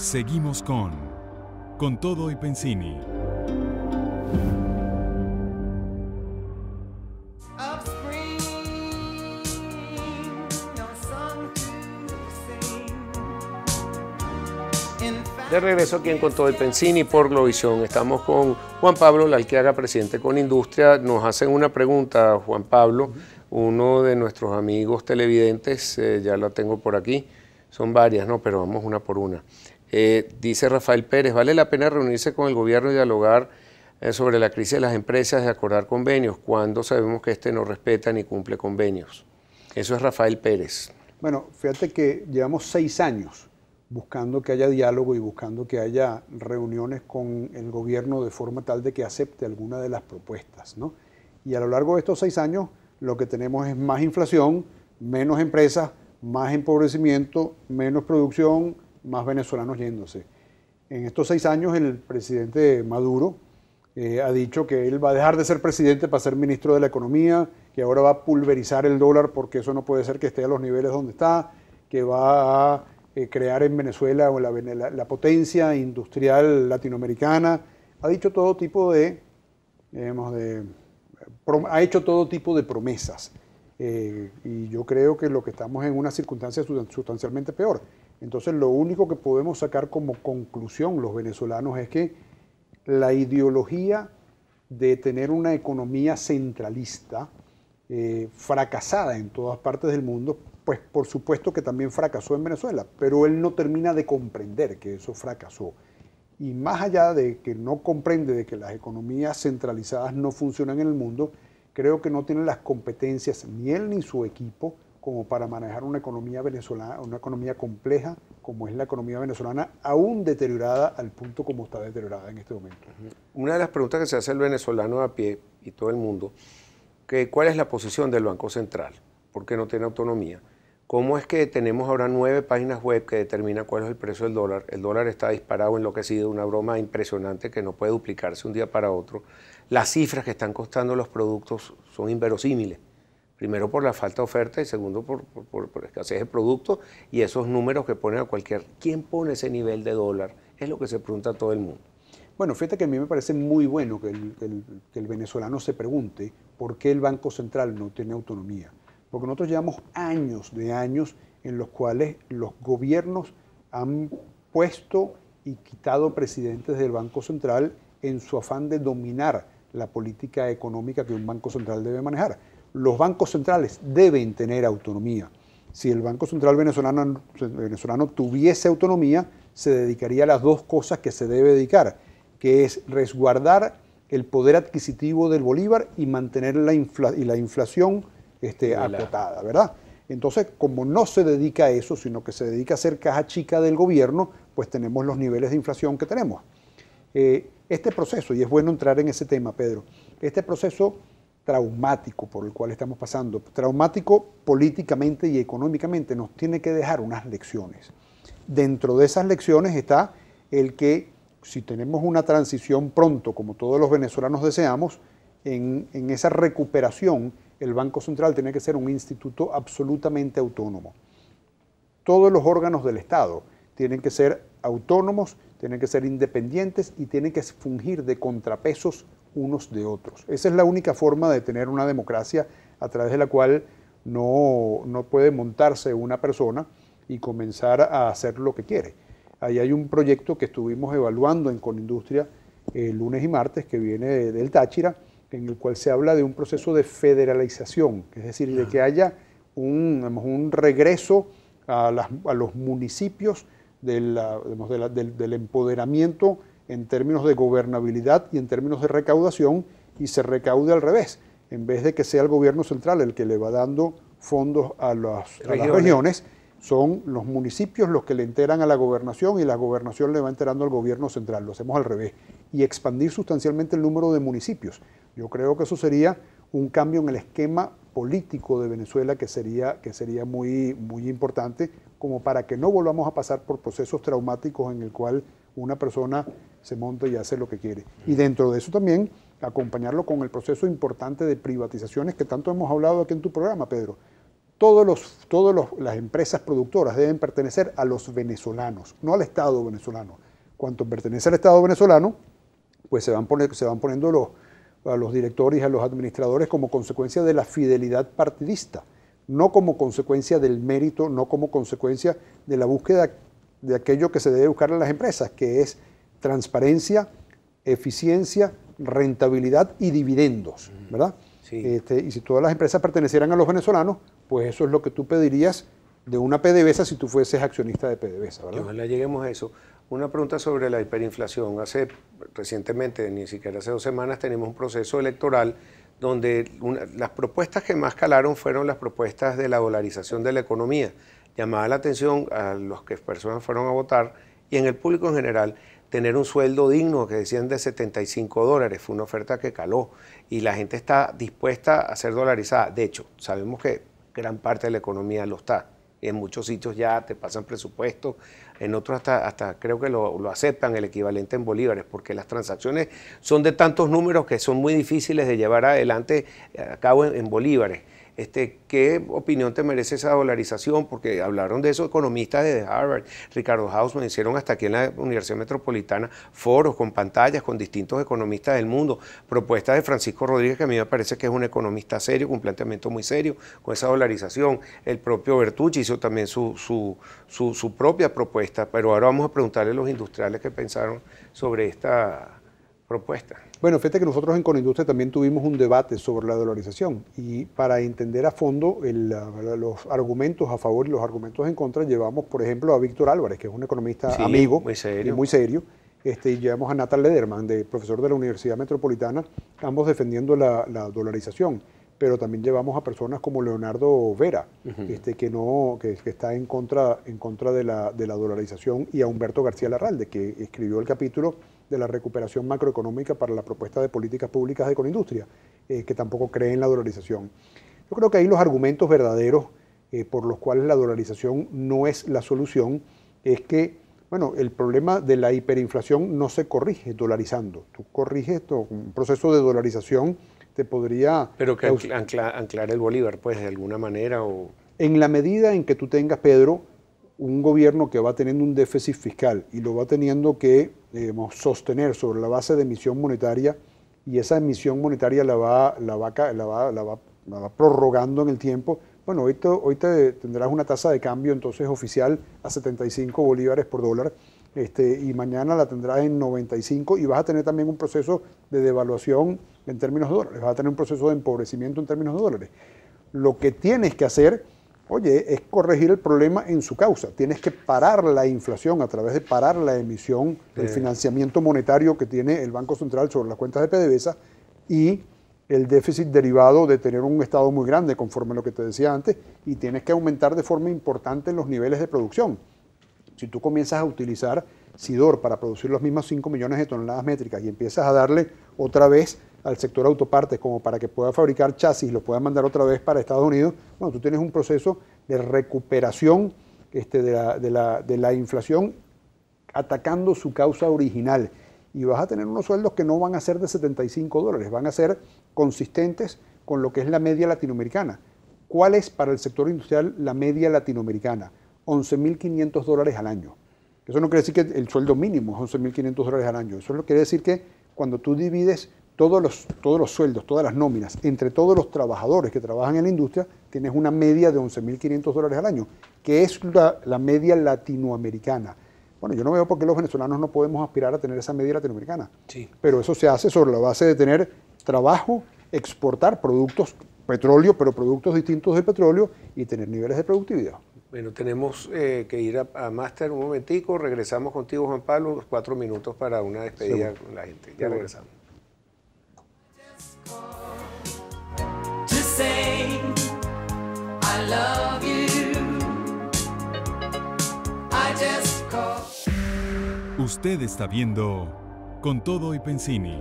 Seguimos con Todo y Pensini. De regreso aquí en Con Todo y Pensini por Globovisión. Estamos con Juan Pablo Lalquiaga, presidente con Industria. Nos hacen una pregunta, Juan Pablo, uno de nuestros amigos televidentes, ya lo tengo por aquí, son varias, ¿no? Pero vamos una por una. Dice Rafael Pérez, ¿vale la pena reunirse con el gobierno y dialogar sobre la crisis de las empresas y acordar convenios cuando sabemos que este no respeta ni cumple convenios? Eso es Rafael Pérez. Bueno, fíjate que llevamos 6 años buscando que haya diálogo y buscando que haya reuniones con el gobierno de forma tal de que acepte alguna de las propuestas, ¿no? Y a lo largo de estos 6 años lo que tenemos es más inflación, menos empresas, más empobrecimiento, menos producción, más venezolanos yéndose. En estos 6 años el presidente Maduro ha dicho que él va a dejar de ser presidente para ser ministro de la Economía, que ahora va a pulverizar el dólar porque eso no puede ser que esté a los niveles donde está, que va a crear en Venezuela la potencia industrial latinoamericana. Ha dicho todo tipo de, ha hecho todo tipo de promesas. Y yo creo que lo que estamos en una circunstancia sustancialmente peor. Entonces lo único que podemos sacar como conclusión los venezolanos es que la ideología de tener una economía centralista fracasada en todas partes del mundo, pues por supuesto que también fracasó en Venezuela, pero él no termina de comprender que eso fracasó. Y más allá de que no comprende de que las economías centralizadas no funcionan en el mundo, creo que no tiene las competencias ni él ni su equipo como para manejar una economía venezolana, una economía compleja como es la economía venezolana, aún deteriorada al punto como está deteriorada en este momento. Una de las preguntas que se hace el venezolano a pie y todo el mundo, que ¿cuál es la posición del Banco Central? ¿Por qué no tiene autonomía? ¿Cómo es que tenemos ahora 9 páginas web que determinan cuál es el precio del dólar? El dólar está disparado, enloquecido, una broma impresionante que no puede duplicarse un día para otro. Las cifras que están costando los productos son inverosímiles. Primero por la falta de oferta y segundo por escasez de productos y esos números que ponen a cualquier... ¿Quién pone ese nivel de dólar? Es lo que se pregunta a todo el mundo. Bueno, fíjate que a mí me parece muy bueno que el venezolano se pregunte por qué el Banco Central no tiene autonomía. Porque nosotros llevamos años en los cuales los gobiernos han puesto y quitado presidentes del Banco Central en su afán de dominar la política económica que un Banco Central debe manejar. Los bancos centrales deben tener autonomía. Si el Banco Central venezolano tuviese autonomía, se dedicaría a las 2 cosas que se debe dedicar, que es resguardar el poder adquisitivo del bolívar y mantener la inflación acotada, ¿verdad? Entonces, como no se dedica a eso, sino que se dedica a ser caja chica del gobierno, pues tenemos los niveles de inflación que tenemos. Este proceso, y es bueno entrar en ese tema, Pedro, este proceso traumático por el cual estamos pasando, traumático políticamente y económicamente, nos tiene que dejar unas lecciones. Dentro de esas lecciones está el que si tenemos una transición pronto, como todos los venezolanos deseamos, en esa recuperación, el Banco Central tiene que ser un instituto absolutamente autónomo. Todos los órganos del Estado tienen que ser autónomos, tienen que ser independientes y tienen que fungir de contrapesos unos de otros. Esa es la única forma de tener una democracia a través de la cual no puede montarse una persona y comenzar a hacer lo que quiere. Ahí hay un proyecto que estuvimos evaluando en Conindustria lunes y martes, que viene del Táchira, en el cual se habla de un proceso de federalización, es decir, de que haya un regreso a los municipios del empoderamiento en términos de gobernabilidad y en términos de recaudación, y se recaude al revés. En vez de que sea el gobierno central el que le va dando fondos a las regiones, son los municipios los que le enteran a la gobernación y la gobernación le va enterando al gobierno central. Lo hacemos al revés. Y expandir sustancialmente el número de municipios. Yo creo que eso sería un cambio en el esquema político de Venezuela que sería muy, muy importante, como para que no volvamos a pasar por procesos traumáticos en el cual una persona se monta y hace lo que quiere. Y dentro de eso también acompañarlo con el proceso importante de privatizaciones que tanto hemos hablado aquí en tu programa, Pedro. las empresas productoras deben pertenecer a los venezolanos, no al Estado venezolano. Cuanto pertenece al Estado venezolano, pues se van poniendo a los directores y a los administradores como consecuencia de la fidelidad partidista, no como consecuencia del mérito, no como consecuencia de la búsqueda de aquello que se debe buscar en las empresas, que es transparencia, eficiencia, rentabilidad y dividendos, ¿verdad? Sí. Y si todas las empresas pertenecieran a los venezolanos, pues eso es lo que tú pedirías de una PDVSA si tú fueses accionista de PDVSA, ¿verdad? Ojalá lleguemos a eso. Una pregunta sobre la hiperinflación. Recientemente, ni siquiera hace 2 semanas, tenemos un proceso electoral donde las propuestas que más calaron fueron las propuestas de la dolarización de la economía. Llamaba la atención a los que personas fueron a votar y en el público en general, tener un sueldo digno, que decían de $75. Fue una oferta que caló y la gente está dispuesta a ser dolarizada. De hecho, sabemos que gran parte de la economía lo está. En muchos sitios ya te pasan presupuestos, en otros hasta creo que lo aceptan el equivalente en bolívares, porque las transacciones son de tantos números que son muy difíciles de llevar adelante a cabo en bolívares. ¿Qué opinión te merece esa dolarización? Porque hablaron de eso economistas de Harvard, Ricardo Hausman, hicieron hasta aquí en la Universidad Metropolitana foros con pantallas con distintos economistas del mundo, propuestas de Francisco Rodríguez, que a mí me parece que es un economista serio, con un planteamiento muy serio, con esa dolarización. El propio Bertucci hizo también su propia propuesta, pero ahora vamos a preguntarle a los industriales qué pensaron sobre esta propuesta. Bueno, fíjate que nosotros en Conindustria también tuvimos un debate sobre la dolarización y para entender a fondo los argumentos a favor y los argumentos en contra, llevamos, por ejemplo, a Víctor Álvarez, que es un economista amigo muy serio. y muy serio, y llevamos a Nathan Lederman, profesor de la Universidad Metropolitana, ambos defendiendo la dolarización, pero también llevamos a personas como Leonardo Vera, que está en contra de la dolarización, y a Humberto García Larralde, que escribió el capítulo de la recuperación macroeconómica para la propuesta de políticas públicas de Conindustria, que tampoco cree en la dolarización. Yo creo que ahí los argumentos verdaderos por los cuales la dolarización no es la solución es que, bueno, el problema de la hiperinflación no se corrige dolarizando. Tú corriges un proceso de dolarización te podría... Pero que anclar el bolívar, pues, de alguna manera o... En la medida en que tú tengas, Pedro, un gobierno que va teniendo un déficit fiscal y lo va teniendo que sostener sobre la base de emisión monetaria, y esa emisión monetaria la va prorrogando en el tiempo. Bueno, hoy tendrás una tasa de cambio entonces oficial a 75 bolívares por dólar, y mañana la tendrás en 95, y vas a tener también un proceso de devaluación en términos de dólares, vas a tener un proceso de empobrecimiento en términos de dólares. Lo que tienes que hacer, es corregir el problema en su causa. Tienes que parar la inflación a través de parar la emisión del financiamiento monetario que tiene el Banco Central sobre las cuentas de PDVSA y el déficit derivado de tener un Estado muy grande, conforme a lo que te decía antes, y tienes que aumentar de forma importante los niveles de producción. Si tú comienzas a utilizar Sidor para producir las mismas 5 millones de toneladas métricas y empiezas a darle otra vez al sector autopartes como para que pueda fabricar chasis y lo pueda mandar otra vez para Estados Unidos, bueno, tú tienes un proceso de recuperación de la inflación atacando su causa original, y vas a tener unos sueldos que no van a ser de $75, van a ser consistentes con lo que es la media latinoamericana. ¿Cuál es para el sector industrial la media latinoamericana? $11.500 al año. Eso no quiere decir que el sueldo mínimo es $11.500 al año. Eso quiere decir que cuando tú divides todos los sueldos, todas las nóminas, entre todos los trabajadores que trabajan en la industria, tienes una media de $11.500 al año, que es la media latinoamericana. Bueno, yo no veo por qué los venezolanos no podemos aspirar a tener esa media latinoamericana. Sí. Pero eso se hace sobre la base de tener trabajo, exportar productos, petróleo, pero productos distintos del petróleo, y tener niveles de productividad. Bueno, tenemos que ir a máster un momentico. Regresamos contigo, Juan Pablo, 4 minutos para una despedida con la gente. Ya regresamos. Usted está viendo Con Todo y Pensini.